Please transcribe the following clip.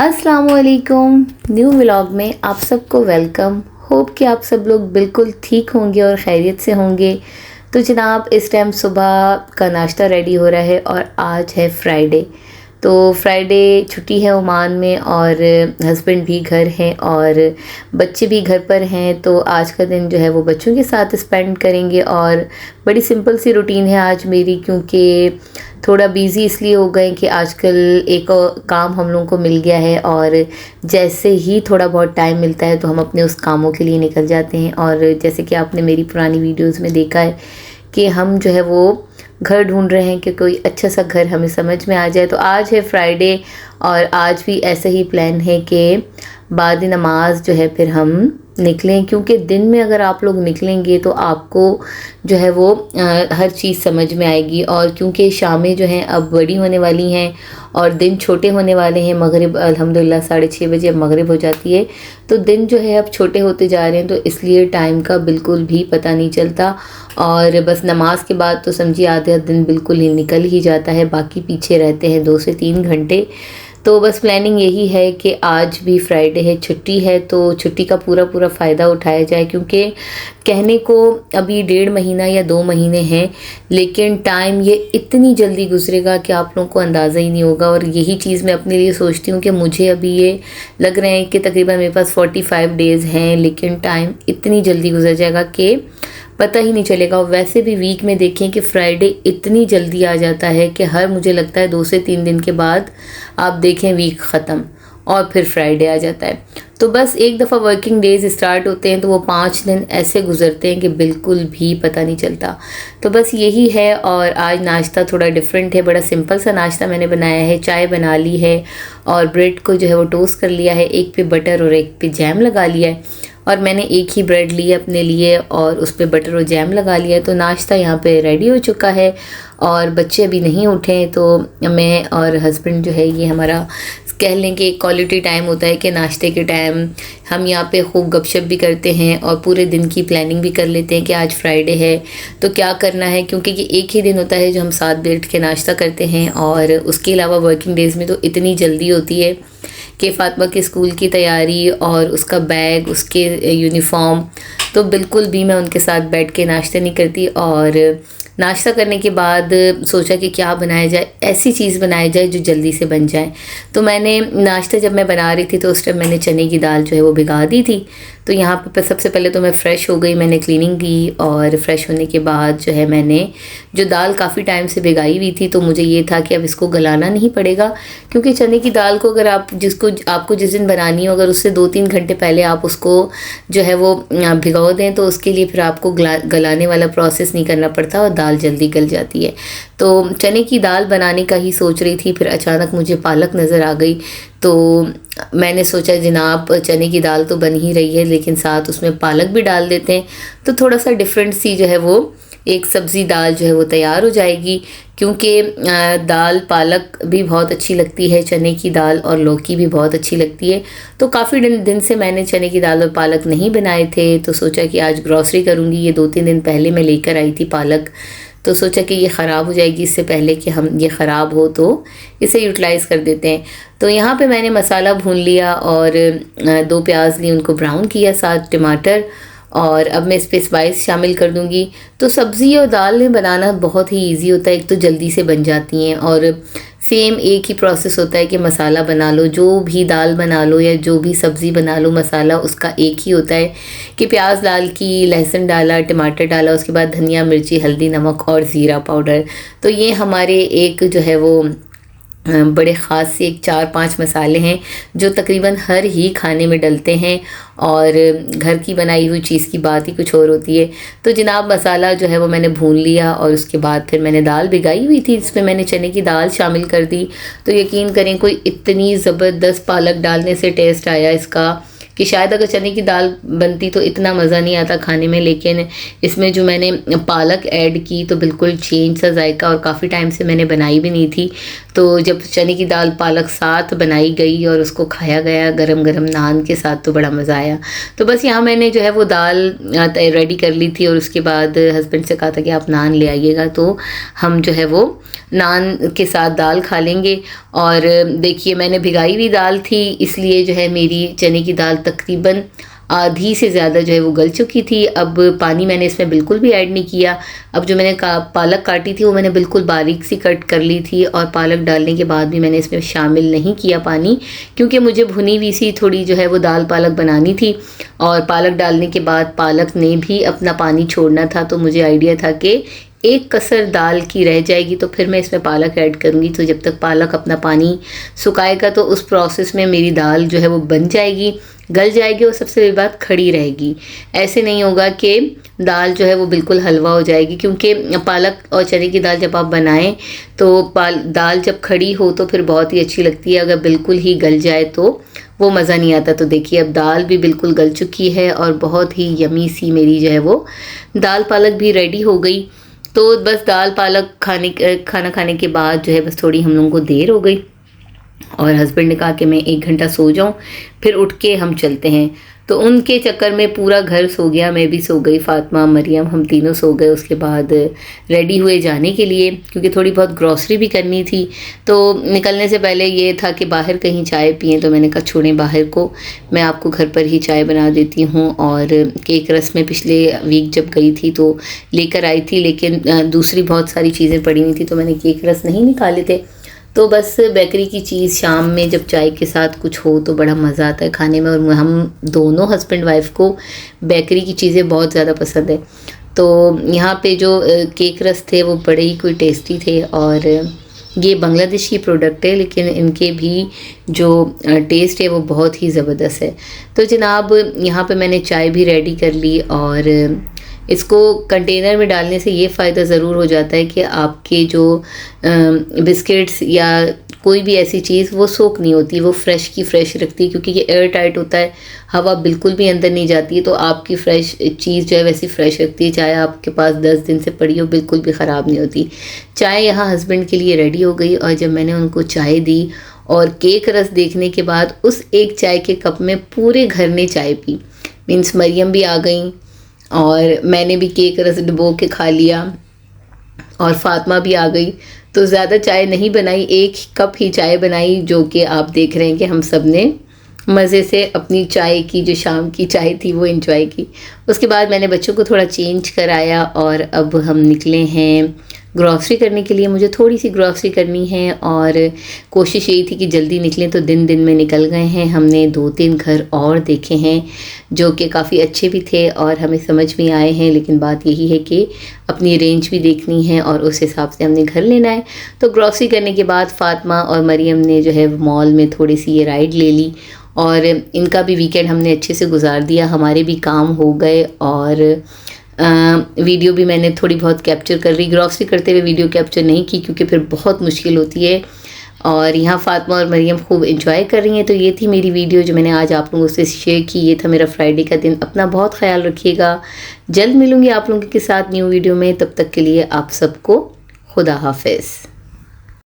अस्सलाम वालेकुम। New vlog में आप सबको वेलकम। होप कि आप सब लोग बिल्कुल ठीक होंगे और खैरियत से होंगे। तो जनाब इस टाइम सुबह का नाश्ता रेडी हो रहा है और आज है फ्राइडे। तो फ्राइडे छुट्टी है ओमान में और हस्बैंड भी घर हैं और बच्चे भी घर पर हैं। तो आज का दिन जो है वो बच्चों के साथ स्पेंड करेंगे और बड़ी सिंपल सी रूटीन है आज मेरी, क्योंकि थोड़ा बिज़ी इसलिए हो गए कि आजकल एक और काम हम लोगों को मिल गया है और जैसे ही थोड़ा बहुत टाइम मिलता है तो हम अपने उस कामों के लिए निकल जाते हैं। और जैसे कि आपने मेरी पुरानी वीडियोस में देखा है कि हम जो है वो घर ढूंढ रहे हैं कि कोई अच्छा सा घर हमें समझ में आ जाए। तो आज है फ्राइडे और आज भी ऐसा ही प्लान है कि बाद नमाज जो है फिर हम निकलें, क्योंकि दिन में अगर आप लोग निकलेंगे तो आपको जो है वो हर चीज़ समझ में आएगी। और क्योंकि शामें जो हैं अब बड़ी होने वाली हैं और दिन छोटे होने वाले हैं। मगरिब अल्हम्दुलिल्लाह 6:30 बजे अब मगरिब हो जाती है, तो दिन जो है अब छोटे होते जा रहे हैं, तो इसलिए टाइम का बिल्कुल भी पता नहीं चलता। और बस नमाज के बाद तो समझिए आधे दिन बिल्कुल ही निकल ही जाता है, बाकी पीछे रहते हैं 2 से 3 घंटे। तो बस प्लानिंग यही है कि आज भी फ्राइडे है, छुट्टी है, तो छुट्टी का पूरा पूरा फ़ायदा उठाया जाए। क्योंकि कहने को अभी 1.5 महीना या 2 महीने हैं, लेकिन टाइम ये इतनी जल्दी गुजरेगा कि आप लोगों को अंदाज़ा ही नहीं होगा। और यही चीज़ मैं अपने लिए सोचती हूँ कि मुझे अभी ये लग रहे हैं कि तकरीबन मेरे पास 45 डेज़ हैं, लेकिन टाइम इतनी जल्दी गुजर जाएगा कि पता ही नहीं चलेगा। और वैसे भी वीक में देखें कि फ्राइडे इतनी जल्दी आ जाता है कि हर मुझे लगता है 2 से 3 दिन के बाद आप देखें वीक ख़त्म और फिर फ्राइडे आ जाता है। तो बस एक दफ़ा वर्किंग डेज़ स्टार्ट होते हैं तो वो 5 दिन ऐसे गुजरते हैं कि बिल्कुल भी पता नहीं चलता। तो बस यही है। और आज नाश्ता थोड़ा डिफरेंट है, बड़ा सिंपल सा नाश्ता मैंने बनाया है। चाय बना ली है और ब्रेड को जो है वो टोस्ट कर लिया है, एक पे बटर और एक पे जैम लगा लिया है। और मैंने एक ही ब्रेड ली है अपने लिए और उस पर बटर और जैम लगा लिया है। तो नाश्ता यहाँ पे रेडी हो चुका है और बच्चे अभी नहीं उठे, तो मैं और हस्बैंड जो है ये हमारा कह लें कि क्वालिटी टाइम होता है कि नाश्ते के टाइम हम यहाँ पे खूब गपशप भी करते हैं और पूरे दिन की प्लानिंग भी कर लेते हैं कि आज फ्राइडे है तो क्या करना है। क्योंकि ये एक ही दिन होता है जो हम साथ बैठ के नाश्ता करते हैं, और उसके अलावा वर्किंग डेज़ में तो इतनी जल्दी होती है कि फ़ातिमा के स्कूल की तैयारी और उसका बैग, उसके यूनिफॉर्म, तो बिल्कुल भी मैं उनके साथ बैठ के नाश्ता नहीं करती। और नाश्ता करने के बाद सोचा कि क्या बनाया जाए, ऐसी चीज़ बनाया जाए जो जल्दी से बन जाए। तो मैंने नाश्ता जब मैं बना रही थी तो उस टाइम मैंने चने की दाल जो है वो भिगा दी थी। तो यहाँ पे सबसे पहले तो मैं फ़्रेश हो गई, मैंने क्लीनिंग की और फ्रेश होने के बाद जो है मैंने जो दाल काफ़ी टाइम से भिगाई हुई थी, तो मुझे ये था कि अब इसको गलाना नहीं पड़ेगा। क्योंकि चने की दाल को अगर आपको जिस दिन बनानी हो, अगर उससे 2-3 घंटे पहले आप उसको जो है वो भिगो दें तो उसके लिए फिर आपको गलाने वाला प्रोसेस नहीं करना पड़ता और दाल जल्दी गल जाती है। तो चने की दाल बनाने का ही सोच रही थी, फिर अचानक मुझे पालक नज़र आ गई। तो मैंने सोचा जनाब चने की दाल तो बन ही रही है लेकिन साथ उसमें पालक भी डाल देते हैं, तो थोड़ा सा डिफरेंट सी जो है वो एक सब्ज़ी दाल जो है वो तैयार हो जाएगी। क्योंकि दाल पालक भी बहुत अच्छी लगती है, चने की दाल और लौकी भी बहुत अच्छी लगती है। तो काफ़ी दिन से मैंने चने की दाल और पालक नहीं बनाए थे, तो सोचा कि आज ग्रॉसरी करूँगी। ये 2-3 दिन पहले मैं लेकर आई थी पालक, तो सोचा कि ये ख़राब हो जाएगी, इससे पहले कि हम ये ख़राब हो तो इसे यूटिलाइज़ कर देते हैं। तो यहाँ पे मैंने मसाला भून लिया और 2 प्याज लिए, उनको ब्राउन किया, साथ टमाटर, और अब मैं इस पर स्पाइस शामिल कर दूँगी। तो सब्ज़ी और दाल में बनाना बहुत ही इजी होता है, एक तो जल्दी से बन जाती हैं और सेम एक ही प्रोसेस होता है कि मसाला बना लो, जो भी दाल बना लो या जो भी सब्ज़ी बना लो, मसाला उसका एक ही होता है कि प्याज डाल की, लहसुन डाला, टमाटर डाला, उसके बाद धनिया, मिर्ची, हल्दी, नमक और ज़ीरा पाउडर। तो ये हमारे एक जो है वो बड़े ख़ास से एक 4-5 मसाले हैं जो तकरीबन हर ही खाने में डलते हैं, और घर की बनाई हुई चीज़ की बात ही कुछ और होती है। तो जनाब मसाला जो है वो मैंने भून लिया और उसके बाद फिर मैंने दाल भिगाई हुई थी, इसमें मैंने चने की दाल शामिल कर दी। तो यकीन करें कोई इतनी ज़बरदस्त पालक डालने से टेस्ट आया इसका कि शायद अगर चने की दाल बनती तो इतना मज़ा नहीं आता खाने में, लेकिन इसमें जो मैंने पालक ऐड की तो बिल्कुल चेंज सा जायका, और काफ़ी टाइम से मैंने बनाई भी नहीं थी। तो जब चने की दाल पालक साथ बनाई गई और उसको खाया गया गरम गरम नान के साथ तो बड़ा मज़ा आया। तो बस यहाँ मैंने जो है वो दाल रेडी कर ली थी, और उसके बाद हस्बैंड से कहा था कि आप नान ले आइएगा तो हम जो है वो नान के साथ दाल खा लेंगे। और देखिए मैंने भिगाई हुई दाल थी, इसलिए जो है मेरी चने की दाल तकरीबन आधी से ज़्यादा जो है वो गल चुकी थी। अब पानी मैंने इसमें बिल्कुल भी ऐड नहीं किया। अब जो मैंने पालक काटी थी वो मैंने बिल्कुल बारीक सी कट कर ली थी, और पालक डालने के बाद भी मैंने इसमें शामिल नहीं किया पानी, क्योंकि मुझे भुनी हुई सी थोड़ी जो है वो दाल पालक बनानी थी, और पालक डालने के बाद पालक ने भी अपना पानी छोड़ना था। तो मुझे आइडिया था कि एक कसर दाल की रह जाएगी तो फिर मैं इसमें पालक ऐड करूँगी। तो जब तक पालक अपना पानी सुखाएगा तो उस प्रोसेस में मेरी दाल जो है वो बन जाएगी, गल जाएगी, और सबसे बड़ी बात खड़ी रहेगी। ऐसे नहीं होगा कि दाल जो है वो बिल्कुल हलवा हो जाएगी, क्योंकि पालक और चने की दाल जब आप बनाएं तो दाल जब खड़ी हो तो फिर बहुत ही अच्छी लगती है, अगर बिल्कुल ही गल जाए तो वो मज़ा नहीं आता। तो देखिए अब दाल भी बिल्कुल गल चुकी है और बहुत ही यमी सी मेरी जो है वो दाल पालक भी रेडी हो गई। तो बस दाल पालक खाना खाने के बाद जो है बस थोड़ी हम लोगों को देर हो गई, और हस्बैंड ने कहा कि मैं 1 घंटा सो जाऊं, फिर उठ के हम चलते हैं। तो उनके चक्कर में पूरा घर सो गया, मैं भी सो गई, फातिमा मरियम हम तीनों सो गए। उसके बाद रेडी हुए जाने के लिए, क्योंकि थोड़ी बहुत ग्रॉसरी भी करनी थी। तो निकलने से पहले ये था कि बाहर कहीं चाय पिएं, तो मैंने कहा छोड़ें बाहर को, मैं आपको घर पर ही चाय बना देती हूँ। और केक रस में पिछले वीक जब गई थी तो लेकर आई थी, लेकिन दूसरी बहुत सारी चीज़ें पड़ी हुई थी तो मैंने केक रस नहीं निकाले थे। तो बस बेकरी की चीज़ शाम में जब चाय के साथ कुछ हो तो बड़ा मज़ा आता है खाने में, और हम दोनों हस्बैंड वाइफ को बेकरी की चीज़ें बहुत ज़्यादा पसंद है। तो यहाँ पे जो केक रस थे वो बड़े ही कोई टेस्टी थे, और ये बांग्लादेशी प्रोडक्ट है लेकिन इनके भी जो टेस्ट है वो बहुत ही ज़बरदस्त है। तो जनाब यहाँ पे मैंने चाय भी रेडी कर ली, और इसको कंटेनर में डालने से ये फ़ायदा ज़रूर हो जाता है कि आपके जो बिस्किट्स या कोई भी ऐसी चीज़ वो सोक नहीं होती, वो फ्रेश की फ्रेश रखती है, क्योंकि ये एयर टाइट होता है, हवा बिल्कुल भी अंदर नहीं जाती है। तो आपकी फ्रेश चीज़ जो है वैसी फ्रेश रखती है, चाहे आपके पास 10 दिन से पड़ी हो बिल्कुल भी ख़राब नहीं होती। चाय यहाँ हस्बैंड के लिए रेडी हो गई, और जब मैंने उनको चाय दी और केक रस देखने के बाद उस एक चाय के कप में पूरे घर ने चाय पी। मीन्स मरियम भी आ गई, और मैंने भी केक रस डुबो के खा लिया, और फातिमा भी आ गई। तो ज़्यादा चाय नहीं बनाई, एक कप ही चाय बनाई, जो कि आप देख रहे हैं कि हम सब ने मज़े से अपनी चाय की जो शाम की चाय थी वो एंजॉय की। उसके बाद मैंने बच्चों को थोड़ा चेंज कराया, और अब हम निकले हैं ग्रॉसरी करने के लिए। मुझे थोड़ी सी ग्रॉसरी करनी है, और कोशिश यही थी कि जल्दी निकलें, तो दिन में निकल गए हैं। हमने 2-3 घर और देखे हैं जो कि काफ़ी अच्छे भी थे और हमें समझ में आए हैं, लेकिन बात यही है कि अपनी रेंज भी देखनी है और उस हिसाब से हमने घर लेना है। तो ग्रॉसरी करने के बाद फातिमा और मरियम ने जो है मॉल में थोड़ी सी ये राइड ले ली, और इनका भी वीकेंड हमने अच्छे से गुजार दिया, हमारे भी काम हो गए, और वीडियो भी मैंने थोड़ी बहुत कैप्चर कर रही। ग्रॉसरी करते हुए वीडियो कैप्चर नहीं की क्योंकि फिर बहुत मुश्किल होती है, और यहाँ फातिमा और मरियम खूब एंजॉय कर रही हैं। तो ये थी मेरी वीडियो जो मैंने आज आप लोगों से शेयर की। ये था मेरा फ्राइडे का दिन। अपना बहुत ख्याल रखिएगा, जल्द मिलूँगी आप लोगों के साथ न्यू वीडियो में। तब तक के लिए आप सबको खुदा हाफिज़।